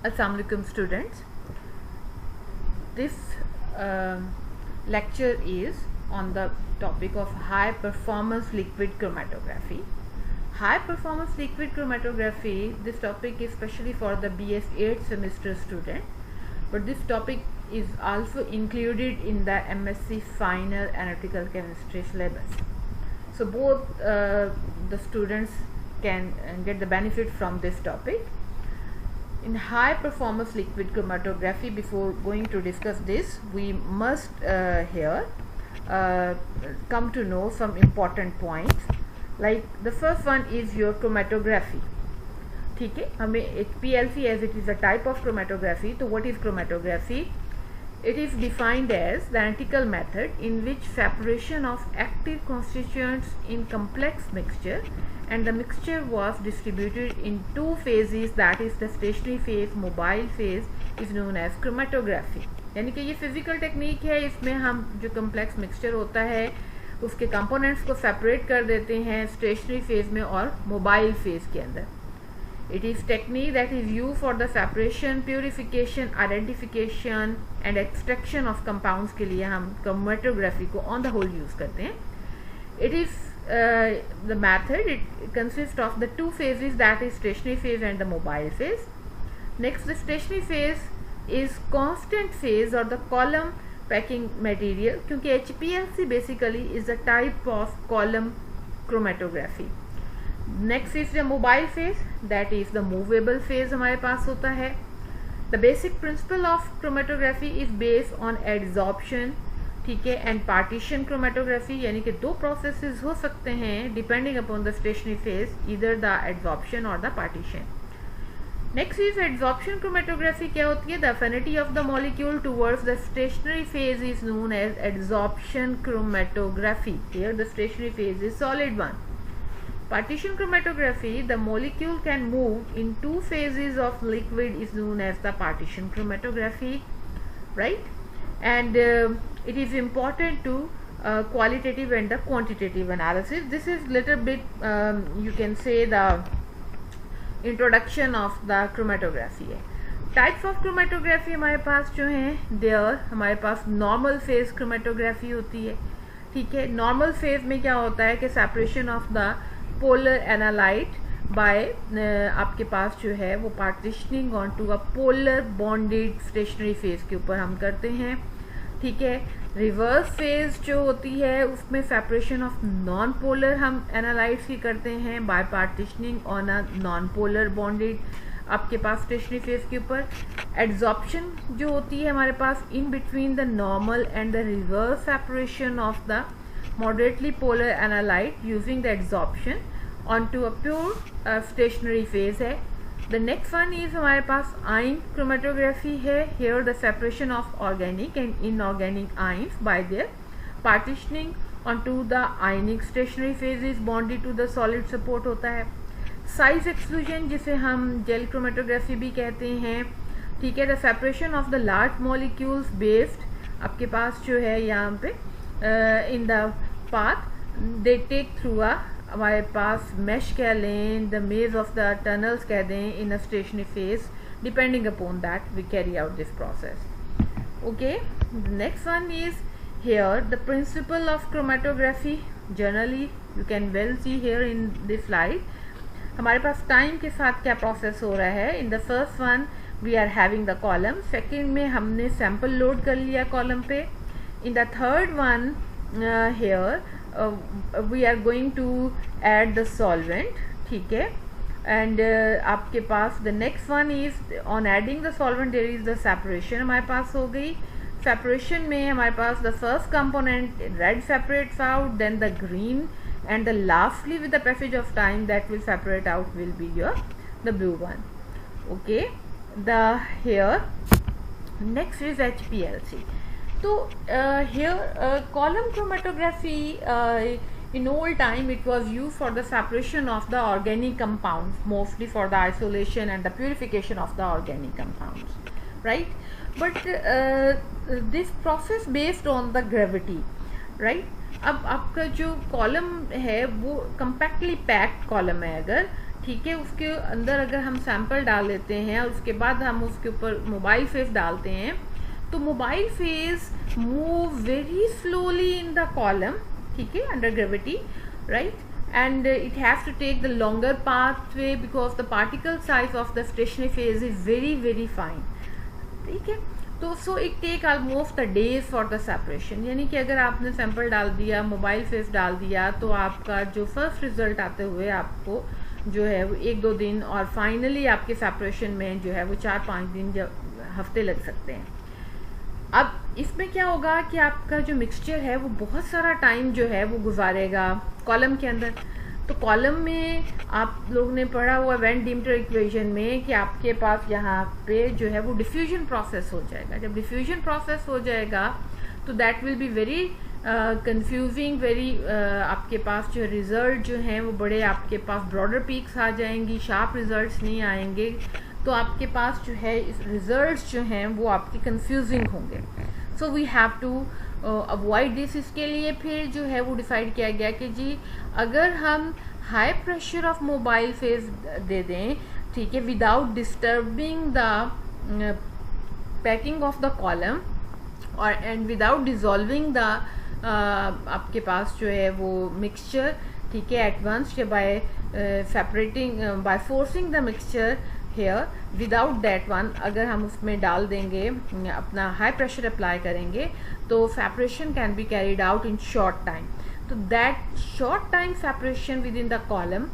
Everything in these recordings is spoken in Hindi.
Assalamu alaikum students. This lecture is on the topic of high performance liquid chromatography. High performance liquid chromatography, this topic is especially for the BS 8th semester student, but this topic is also included in the MSc final analytical chemistry syllabus. So both the students can get the benefit from this topic. In high performance liquid chromatography, before going to discuss this, we must here come to know some important points. Like the first one is your chromatography. ठीक है, हमें HPLC as it is a type of chromatography. तो what is chromatography? It is defined as the analytical method in which separation of active constituents in complex mixture and the mixture was distributed in two phases, that is the stationary phase, mobile phase, is known as chromatography. यानी कि ये फिजिकल टेक्निक है, इसमें हम जो कम्प्लेक्स मिक्सचर होता है उसके कंपोनेंट्स को सेपरेट कर देते हैं स्टेशनरी फेज में और मोबाइल फेज के अंदर. It is technique that is used for the separation, purification, identification and extraction of compounds के लिए हम chromatography को on the whole use करते हैं. It is the method, it consists of the two phases, that is stationary phase and the mobile phase. Next, the stationary phase is constant phase or the column packing material, क्योंकि HPLC basically is a type of column chromatography. Next is the mobile phase, that is the movable phase हमारे पास होता है. The basic principle of chromatography is based on adsorption, ठीक है, एंड पार्टीशन क्रोमेटोग्राफी, यानी कि दो प्रोसेसेस हो सकते हैं depending upon the stationary phase, इधर द एड्सॉर्प्शन और the partition. Next is adsorption chromatography. क्या होती है? The affinity of the molecule towards the stationary phase is known as adsorption chromatography. Here the stationary phase is solid one. Partition chromatography, the molecule can move in two phases of liquid, is known as the partition chromatography, right? And it is important to qualitative and the quantitative analysis. This is little bit you can say the introduction of the chromatography है. Types of chromatography हमारे पास जो हैं, there हमारे पास normal phase chromatography होती है, ठीक है. normal phase में क्या होता है कि separation of the polar analyte by आपके पास जो है वो partitioning on to a polar bonded stationary phase के ऊपर हम करते हैं, ठीक है. रिवर्स फेज जो होती है उसमें सेपरेशन ऑफ नॉन पोलर हम एनालाइट्स की करते हैं by partitioning on a non polar bonded आपके पास स्टेशनरी फेज के ऊपर. एड्सॉर्प्शन जो होती है हमारे पास in between the normal and the reverse separation of the moderately polar analyte using the adsorption onto a pure stationary phase है. The next one is हमारे पास ion chromatography है. Here the separation of organic and inorganic ions by their partitioning onto the ionic stationary phase is bonded to the solid support होता है. Size exclusion जिसे हम gel chromatography भी कहते हैं, ठीक है. The separation of the large molecules based आपके पास जो है यहाँ पे in the path they take through a हमारे पास mesh कह लें, the maze of the tunnels कह दें, in a stationary phase, depending upon that we carry out this process. Okay, the next one is here the principle of chromatography. Generally you can well see here in this slide हमारे पास टाइम के साथ क्या प्रोसेस हो रहा है. in the first one we are having the column, second में हमने सैम्पल लोड कर लिया कॉलम पे. In the third one here we are going to add the solvent, ठीक है. and आपके पास the next one is on adding the solvent there is the separation हमारे पास हो गई. separation में हमारे पास the first component red separates out, then the green, and the lastly with the passage of time that will separate out will be your the blue one. Okay, the here next is HPLC. तो here column chromatography in old time it was used for the separation of the organic compounds, mostly for the isolation and the purification of the organic compounds, right? But this process based on the gravity, right? अब आपका जो कॉलम है वो compactly packed कॉलम है अगर, ठीक है, उसके अंदर अगर हम सैंपल डाल देते हैं और उसके बाद हम उसके ऊपर मोबाइल फेज डालते हैं, तो mobile phase move very slowly in the column, ठीक है, under gravity, right, and it has to take the longer pathway because the particle size of the stationary phase is very fine, ठीक है। तो so it take almost the days for the separation, यानी कि अगर आपने सैंपल डाल दिया, मोबाइल फेस डाल दिया, तो आपका जो फर्स्ट रिजल्ट आते हुए आपको जो है वो 1-2 दिन, और फाइनली आपके सेपरेशन में जो है वो 4-5 दिन, हफ्ते लग सकते हैं। अब इसमें क्या होगा कि आपका जो मिक्सचर है वो बहुत सारा टाइम जो है वो गुजारेगा कॉलम के अंदर। तो कॉलम में आप लोगों ने पढ़ा हुआ वेन डिमटर इक्वेशन में कि आपके पास यहाँ पे जो है वो डिफ्यूजन प्रोसेस हो जाएगा। जब डिफ्यूजन प्रोसेस हो जाएगा तो that will be very confusing, very आपके पास जो रिजल्ट जो हैं वो बड़े, आपके पास ब्रॉडर पीक्स आ जाएंगी, शार्प रिजल्ट्स नहीं आएंगे, तो आपके पास जो है रिजल्ट्स जो हैं वो आपके कंफ्यूजिंग होंगे। So we have to avoid this. इसके लिए फिर जो है वो डिसाइड किया गया कि जी अगर हम high pressure of mobile phase दे दें, ठीक है, without disturbing the packing of the column और एंड विदाउट डिजॉल्विंग द आपके पास जो है वो मिक्सचर, ठीक है, at once, by separating, by forcing the mixture here, without that one अगर हम उसमें डाल देंगे, अपना हाई प्रेशर अप्लाई करेंगे, तो separation can be carried out in short time. तो that short time separation within the column,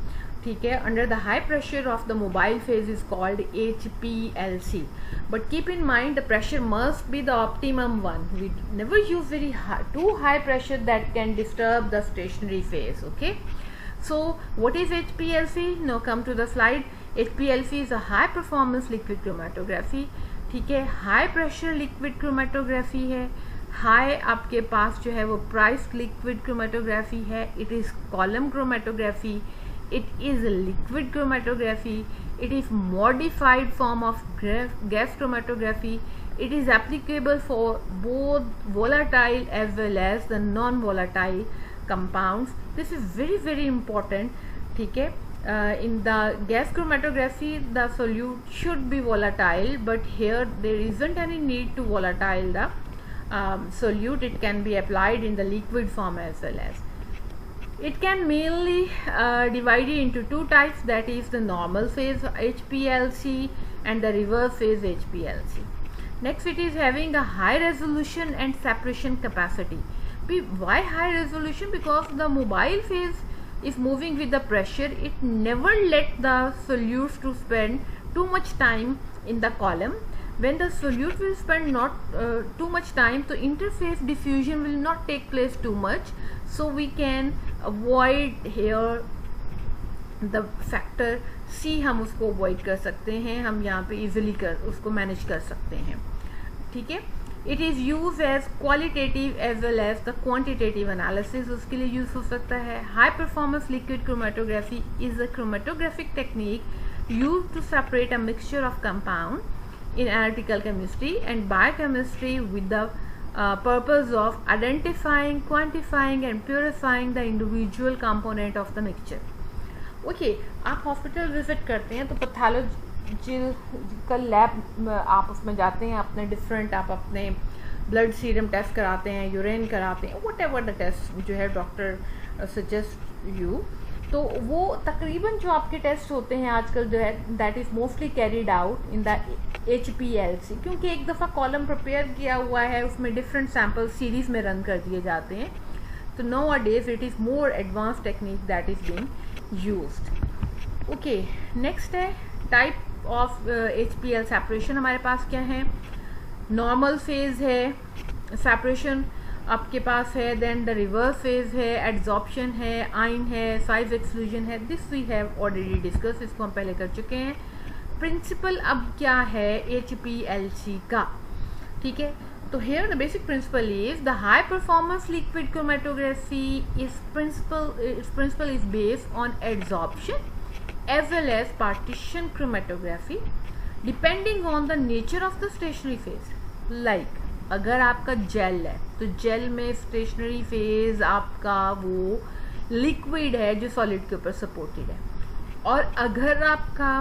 ठीक है, under the high pressure of the mobile phase is called HPLC. But keep in mind the pressure must be the optimum one. We never use very high, too high pressure that can disturb the stationary phase. Okay. So what is HPLC? Now come to the slide. HPLC is a high performance liquid chromatography. ठीक है, हाई प्रेशर लिक्विड क्रोमेटोग्राफी है, हाई आपके पास जो है वो प्राइस लिक्विड क्रोमेटोग्राफी है, it is column chromatography, it is a liquid chromatography, it is modified form of gas chromatography, it is applicable for both volatile as well as the non-volatile compounds. This is very important, ठीक है। In the gas chromatography the solute should be volatile, but here there isn't any need to volatile the solute. It can be applied in the liquid form as well as. It can mainly divided into two types, that is the normal phase HPLC and the reverse phase HPLC. Next, it is having a high resolution and separation capacity. Why high resolution? Because the mobile phase is moving with the pressure. It never let the solutes to spend too much time in the column. When the solute will spend not too much time, so interface diffusion will not take place too much, so we can avoid here the factor C, हम उसको avoid कर सकते हैं, हम यहाँ पे easily उसको manage कर सकते हैं, ठीक है। It is used as qualitative as well as the quantitative analysis, उसके लिए यूज हो सकता है। High performance liquid chromatography is a chromatographic technique used to separate a mixture of compound in analytical chemistry and biochemistry with the purpose of identifying, quantifying and purifying the individual component of the mixture. Okay, आप हॉस्पिटल विजिट करते हैं तो पैथोलॉजिकल लैब आप उसमें जाते हैं, अपने डिफरेंट आप अपने ब्लड सीरम टेस्ट कराते हैं, यूरिन कराते हैं, वट एवर द टेस्ट जो है डॉक्टर सजेस्ट यू, तो वो तकरीबन जो आपके टेस्ट होते हैं आजकल जो है that is mostly carried out in the HPLC, क्योंकि एक दफ़ा कॉलम प्रिपेयर किया हुआ है, उसमें डिफरेंट सैम्पल सीरीज में रन कर दिए जाते हैं, तो nowadays it is more advance technique that is being used. Okay, next है टाइप ऑफ HPL सेपरेशन। हमारे पास क्या है, नॉर्मल फेज है सेपरेशन आपके पास है, देन द रिवर्स फेज है, एड्जॉर्प्शन है, आइन है, साइज एक्सक्लूजन है, this we have already discuss, इसको हम पहले कर चुके हैं। प्रिंसिपल अब क्या है HPLC का, ठीक है, तो here the basic principle is the high performance liquid chromatography its principle is based on adsorption as well as partition chromatography depending on the nature of the stationary phase. Like अगर आपका जेल है तो जेल में स्टेशनरी फेज आपका वो लिक्विड है जो सॉलिड के ऊपर सपोर्टेड है, और अगर आपका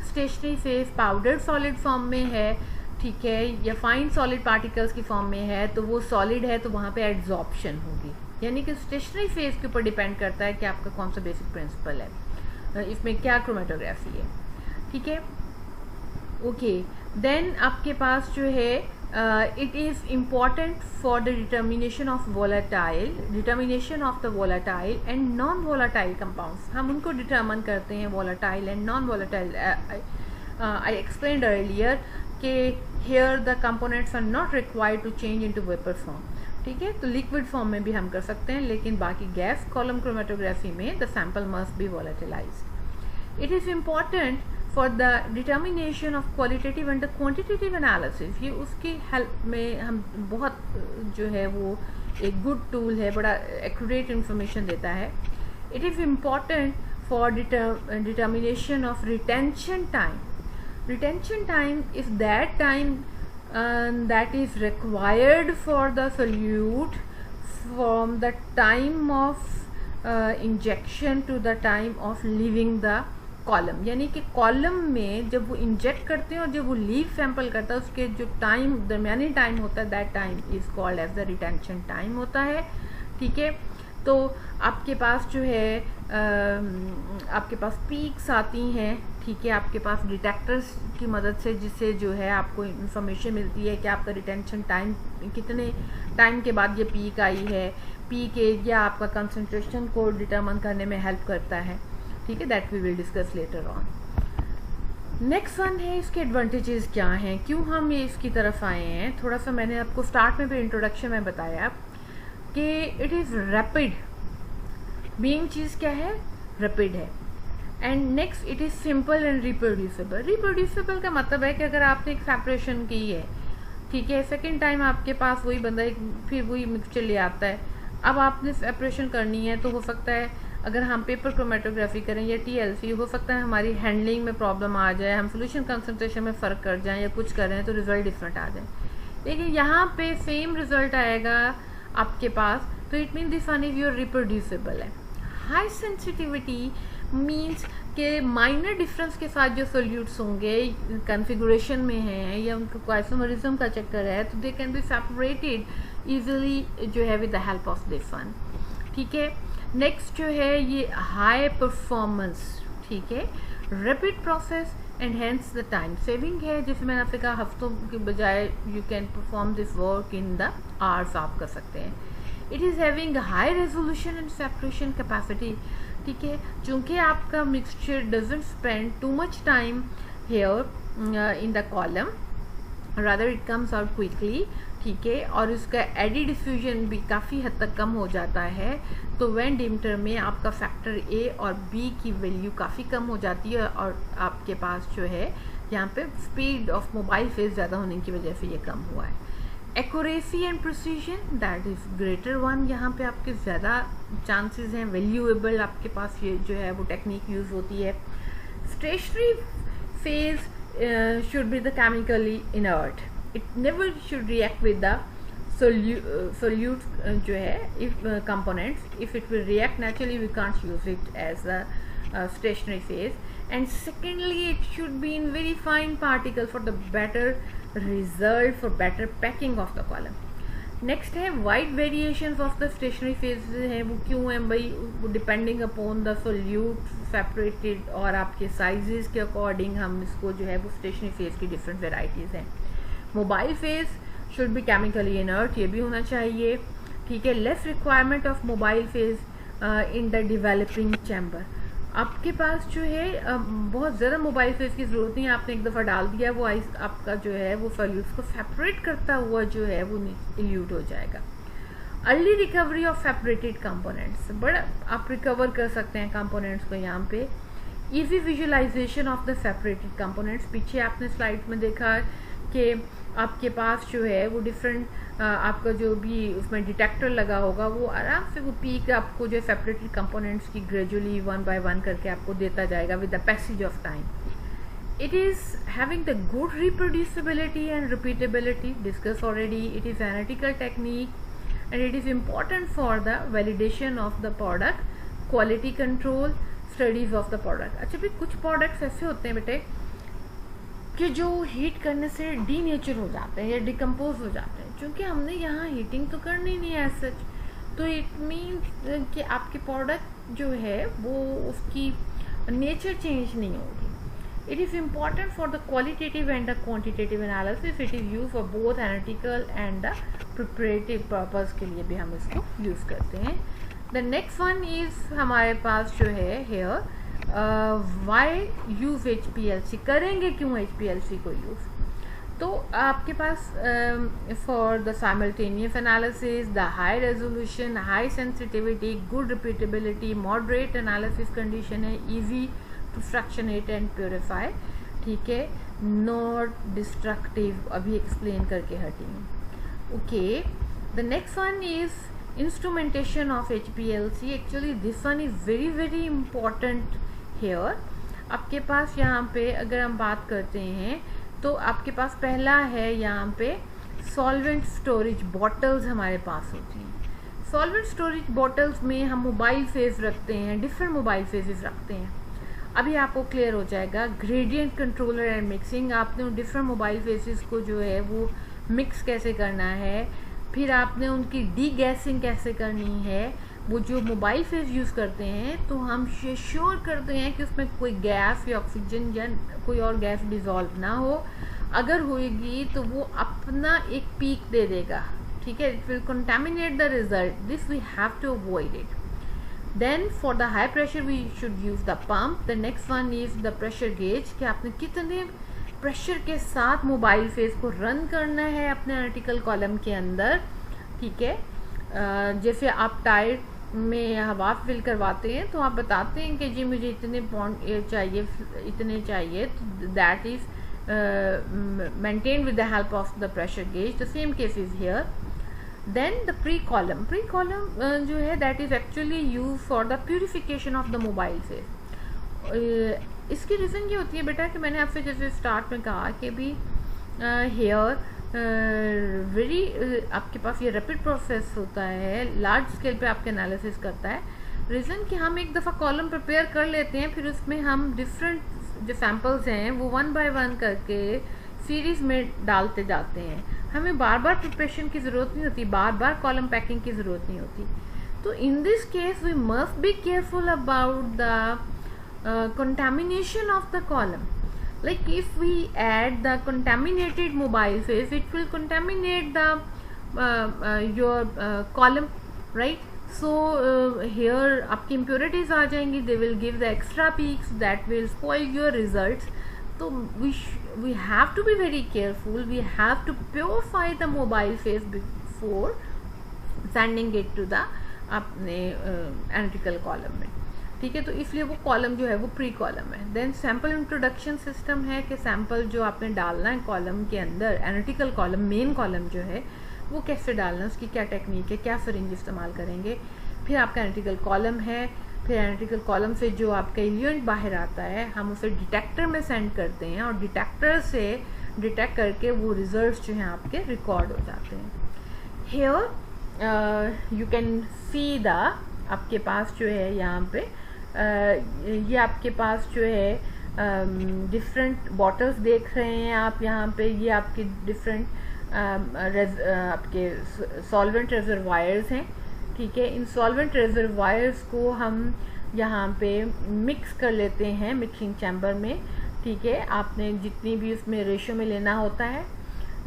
stationary phase powder solid form में है, ठीक है, या फाइन सॉलिड पार्टिकल्स की फॉर्म में है, तो वो सॉलिड है तो वहाँ पे एड्जॉर्प्शन होगी। यानी कि स्टेशनरी फेज के ऊपर डिपेंड करता है कि आपका कौन सा बेसिक प्रिंसिपल है, इसमें क्या क्रोमेटोग्राफी है, ठीक है। ओके, देन आपके पास जो है it is important for the determination of the volatile and non-volatile compounds। हम उनको determine करते हैं volatile and non-volatile। I explained earlier कि here the components are not required to change into vapor form, ठीक है। तो liquid form में भी हम कर सकते हैं, लेकिन बाकी gas column chromatography में the sample must be volatilized। It is important for the determination of qualitative and the quantitative analysis। ये उसकी हेल्प में हम बहुत जो है वो एक गुड टूल है, बड़ा एक्यूरेट इंफॉर्मेशन देता है। It is important for determination of retention time. Retention time is that time that is required for the solute from the time of injection to the time of leaving the column. यानी कि कॉलम में जब वो इंजेक्ट करते हैं और जब वो लीव सैंपल करता है, उसके जो टाइम दरमियानी टाइम होता है, that time is called as the retention time होता है, ठीक है। तो आपके पास जो है आपके पास पीक्स आती हैं, ठीक है, आपके पास डिटेक्टर्स की मदद से, जिससे जो है आपको इंफॉर्मेशन मिलती है कि आपका रिटेंशन टाइम कितने टाइम के बाद ये पीक आई है। पीक एरिया आपका कंसंट्रेशन को डिटरमिन करने में हेल्प करता है, ठीक है। That we will discuss later on. Next one है इसके एडवांटेजेस क्या हैं, क्यों हम ये इसकी तरफ आए हैं। थोड़ा सा मैंने आपको स्टार्ट में भी इंट्रोडक्शन में बताया कि इट इज़ रैपिड। बीइंग चीज़ क्या है, रैपिड है। And next it is simple and reproducible. Reproducible का मतलब है कि अगर आपने एक सेपरेशन की है, ठीक है, सेकेंड टाइम आपके पास वही बंदा फिर वही मिक्सचर ले आता है, अब आपने सेपरेशन करनी है, तो हो सकता है अगर हम पेपर क्रोमेटोग्राफी करें या TLC, हो सकता है हमारी हैंडलिंग में प्रॉब्लम आ जाए, हम सोल्यूशन कंसंट्रेशन में फ़र्क कर जाएं या कुछ करें तो रिजल्ट डिफरेंट आ जाए। लेकिन यहाँ पे सेम रिजल्ट आएगा आपके पास, तो it mean this one is your reproducible है। हाई सेंसिटिविटी मीन्स के माइनर डिफरेंस के साथ जो सोल्यूट्स होंगे कन्फिगुरेशन में हैं या उनको आइसोमरिज्म का चक्कर है, तो they can be separated easily जो है with the help of this one, ठीक है। नेक्स्ट जो है ये हाई परफॉर्मेंस, ठीक है, rapid process and hence the time saving है। जैसे मैंने आपसे कहा हफ्तों के बजाय you can perform this work in the hours आप कर सकते हैं। It is having high resolution and separation capacity, ठीक है, चूँकि आपका mixture doesn't spend too much time here in the column, rather it comes out quickly, ठीक है, और इसका एडी डिफ्यूजन भी काफ़ी हद तक कम हो जाता है। तो वेन डिमीटर में आपका फैक्टर A और B की वैल्यू काफ़ी कम हो जाती है और आपके पास जो है यहाँ पे स्पीड ऑफ मोबाइल फेज ज़्यादा होने की वजह से ये कम हुआ है। Accuracy and precision that is greater one, यहाँ पे आपके ज़्यादा चांसेस हैं, वैल्यूएबल आपके पास ये जो है वो टेक्निक यूज़ होती है। Stationary phase should be the chemically inert, it never should react with the solute जो है if components, if it will react naturally we can't use it as a stationary phase। and secondly it should be in very fine particle for the better result, for better packing of the column। next है wide variations of the stationary phase है, वो क्यों है भाई, depending upon the solute separated और आपके sizes के according हम इसको जो है वो stationary phase की different varieties हैं। Mobile phase should be chemically inert, ये भी होना चाहिए, ठीक है। Less requirement of mobile phase in the developing chamber. आपके पास जो है बहुत ज़्यादा मोबाइल फेज की ज़रूरत नहीं है, आपने एक दफ़ा डाल दिया वो आइस आपका जो है वो सोल्यूट्स को सेपरेट करता हुआ जो है वो इल्यूट हो जाएगा। Early recovery of separated components, बड़ा आप रिकवर कर सकते हैं कंपोनेंट्स को यहाँ पे। Easy visualization of the separated components, पीछे आपने स्लाइड में देखा कि आपके पास जो है वो डिफरेंट आपका जो भी उसमें डिटेक्टर लगा होगा वो आराम से वो पीक आपको जो सेपरेटेड कंपोनेंट्स की ग्रेजुअली वन बाय वन करके आपको देता जाएगा with the passage of time. It is having the good reproducibility and repeatability, discuss already. It is analytical technique and it is important for the validation of the product, quality control, studies of the product. अच्छा भी कुछ प्रोडक्ट्स ऐसे होते हैं बेटे कि जो हीट करने से डीनेचर हो जाते हैं या डिकम्पोज हो जाते हैं, क्योंकि हमने यहाँ हीटिंग तो करनी नहीं है एज सच, तो इट मीन्स कि आपकी प्रोडक्ट जो है वो उसकी नेचर चेंज नहीं होगी। It is important for the qualitative and the quantitative analysis, it is use for both analytical and the preparative purpose के लिए भी हम इसको यूज़ करते हैं। द नेक्स्ट वन इज़ हमारे पास जो है हेयर वाई यूज़ HPLC, करेंगे क्यों HPLC को यूज़। तो आपके पास for the simultaneous analysis, the high resolution, high sensitivity, good repeatability, moderate analysis condition है, easy to fractionate and purify, ठीक है, नॉट डिस्ट्रक्टिव, अभी एक्सप्लेन करके हटी। Okay, the next one is instrumentation of HPLC। Actually this one is very very important here. आपके पास यहाँ पे अगर हम बात करते हैं तो आपके पास पहला है यहाँ पे सॉल्वेंट स्टोरेज बॉटल्स हमारे पास होती हैं। सॉल्वेंट स्टोरेज बॉटल्स में हम मोबाइल फेस रखते हैं, डिफरेंट मोबाइल फेसेस रखते हैं। अभी आपको क्लियर हो जाएगा ग्रेडियंट कंट्रोलर एंड मिक्सिंग, आपने उन डिफरेंट मोबाइल फेसेस को जो है वो मिक्स कैसे करना है, फिर आपने उनकी डी गैसिंग कैसे करनी है। वो जो मोबाइल फेस यूज़ करते हैं तो हम श्योर करते हैं कि उसमें कोई गैस या ऑक्सीजन या कोई और गैस डिजॉल्व ना हो, अगर होगी तो वो अपना एक पीक दे देगा, ठीक है, it will contaminate the result, this we have to avoid it. Then for the high pressure we should use the pump. The next one is the pressure gauge, कि आपने कितने प्रेशर के साथ मोबाइल फेस को रन करना है अपने एनालिटिकल कॉलम के अंदर, ठीक है। जैसे आप टायर में हवा फिल करवाते हैं तो आप बताते हैं कि जी मुझे इतने पॉइंट चाहिए, इतने चाहिए, that is maintain with the help of the pressure gauge. The same case is here. Then the pre column जो है that is actually use for the purification of the mobile phase. इसकी रीज़न ये होती है बेटा कि मैंने आपसे जैसे स्टार्ट में कहा कि भी हेयर वेरी आपके पास ये रैपिड प्रोसेस होता है, लार्ज स्केल पे आपके एनालिसिस करता है। रीज़न कि हम एक दफ़ा कॉलम प्रिपेयर कर लेते हैं, फिर उसमें हम डिफरेंट जो सैम्पल्स हैं वो 1 बाय 1 करके सीरीज़ में डालते जाते हैं। हमें बार बार प्रिपरेशन की ज़रूरत नहीं होती, बार बार कॉलम पैकिंग की ज़रूरत नहीं होती। तो in this case we must be careful about the contamination of the column. Like if we add the contaminated mobile face, it will contaminate the your column, right? So here आपकी impurities आ जाएंगी, they will give the extra peaks that will spoil your results. So we have to be very careful. We have to purify the mobile face before sending it to the अपने analytical column में, ठीक है। तो इसलिए वो कॉलम जो है वो प्री कॉलम है। देन सैम्पल इंट्रोडक्शन सिस्टम है कि सैम्पल जो आपने डालना है कॉलम के अंदर, एनालिटिकल कॉलम मेन कॉलम जो है वो कैसे डालना है, उसकी क्या टेक्निक है, क्या सिरिंज इस्तेमाल करेंगे। फिर आपका एनालिटिकल कॉलम है, फिर एनालिटिकल कॉलम से जो आपका इल्यूएंट बाहर आता है हम उसे डिटेक्टर में सेंड करते हैं और डिटेक्टर से डिटेक्ट करके वो रिजल्ट्स जो हैं आपके रिकॉर्ड हो जाते हैं। Here you can see the आपके पास जो है यहाँ पे ये आपके पास जो है डिफरेंट बॉटल्स देख रहे हैं आप यहाँ पे, ये आपके डिफरेंट आपके सॉल्वेंट रिजर्वायर्स हैं, ठीक है। इन सॉल्वेंट रिजर्वायर्स को हम यहाँ पे मिक्स कर लेते हैं मिक्सिंग चैम्बर में, ठीक है। आपने जितनी भी उसमें रेशो में लेना होता है,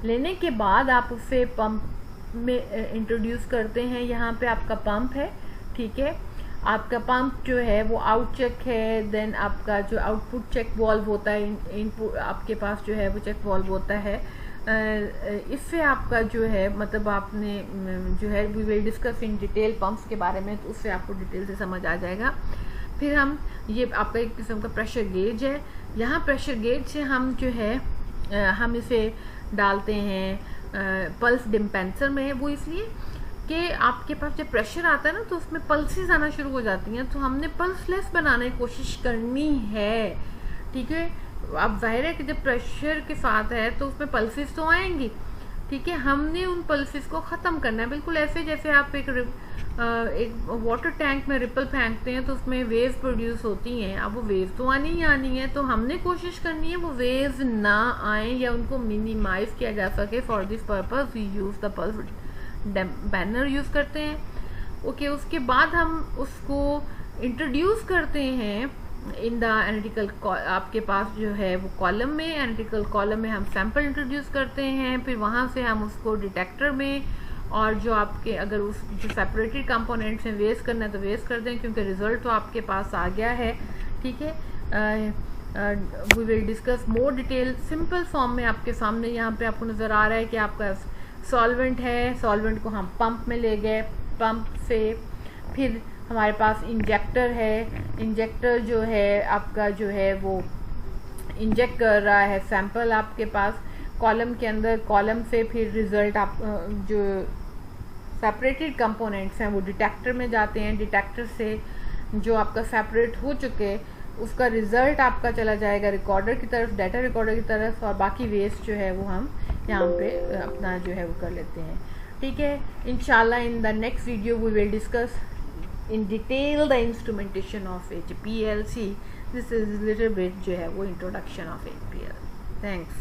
लेने के बाद आप उसे पंप में इंट्रोड्यूस करते हैं। यहाँ पे आपका पंप है, ठीक है। आपका पंप जो है वो आउट चेक है, देन आपका जो आउटपुट चेक वॉल्व होता है, इनपुट आपके पास जो है वो चेक वॉल्व होता है। इससे आपका जो है मतलब आपने जो है we will discuss in detail pumps के बारे में, तो उससे आपको डिटेल से समझ आ जाएगा। फिर हम ये आपका एक किस्म का प्रेशर गेज है, यहाँ प्रेशर गेज से हम जो है हम इसे डालते हैं पल्स डिस्पेंसर में। वो इसलिए कि आपके पास जब प्रेशर आता है ना तो उसमें पल्सेस आना शुरू हो जाती हैं, तो हमने पल्सलेस बनाने की कोशिश करनी है, ठीक है। अब जाहिर है कि जब प्रेशर के साथ है तो उसमें पल्सेस तो आएंगी, ठीक है। हमने उन पल्सेस को ख़त्म करना है, बिल्कुल ऐसे जैसे आप एक एक वाटर टैंक में रिपल फेंकते हैं तो उसमें वेव प्रोड्यूस होती हैं। अब वो वेव तो आनी ही आनी है, तो हमने कोशिश करनी है वो वेव ना आए या उनको मिनिमाइज किया जा सके। For this purpose we use the pulse banner use करते हैं। ओके, उसके बाद हम उसको इंट्रोड्यूस करते हैं इन द एनालिटिकल, आपके पास जो है वो कॉलम में, एनालिटिकल कॉलम में हम सैंपल इंट्रोड्यूस करते हैं, फिर वहाँ से हम उसको डिटेक्टर में, और जो आपके अगर उस जो सेपरेटेड कंपोनेंट्स हैं वेस्ट करना है तो वेस्ट कर दें, क्योंकि रिजल्ट तो आपके पास आ गया है। ठीक है, we will discuss more detail. Simple form में आपके सामने यहाँ पे आपको नज़र आ रहा है कि आपका सॉल्वेंट है, सॉल्वेंट को हम पंप में ले गए, पंप से फिर हमारे पास इंजेक्टर है, इंजेक्टर जो है आपका जो है वो इंजेक्ट कर रहा है सैंपल आपके पास कॉलम के अंदर, कॉलम से फिर रिजल्ट आप जो सेपरेटेड कंपोनेंट्स हैं वो डिटेक्टर में जाते हैं, डिटेक्टर से जो आपका सेपरेट हो चुके उसका रिजल्ट आपका चला जाएगा रिकॉर्डर की तरफ, डाटा रिकॉर्डर की तरफ, और बाकी वेस्ट जो है वो हम यहाँ पे अपना जो है वो कर लेते हैं। ठीक है, इंशाल्लाह in the next video we will discuss in detail the instrumentation of HPLC. This is little bit जो है वो introduction of HPLC. Thanks.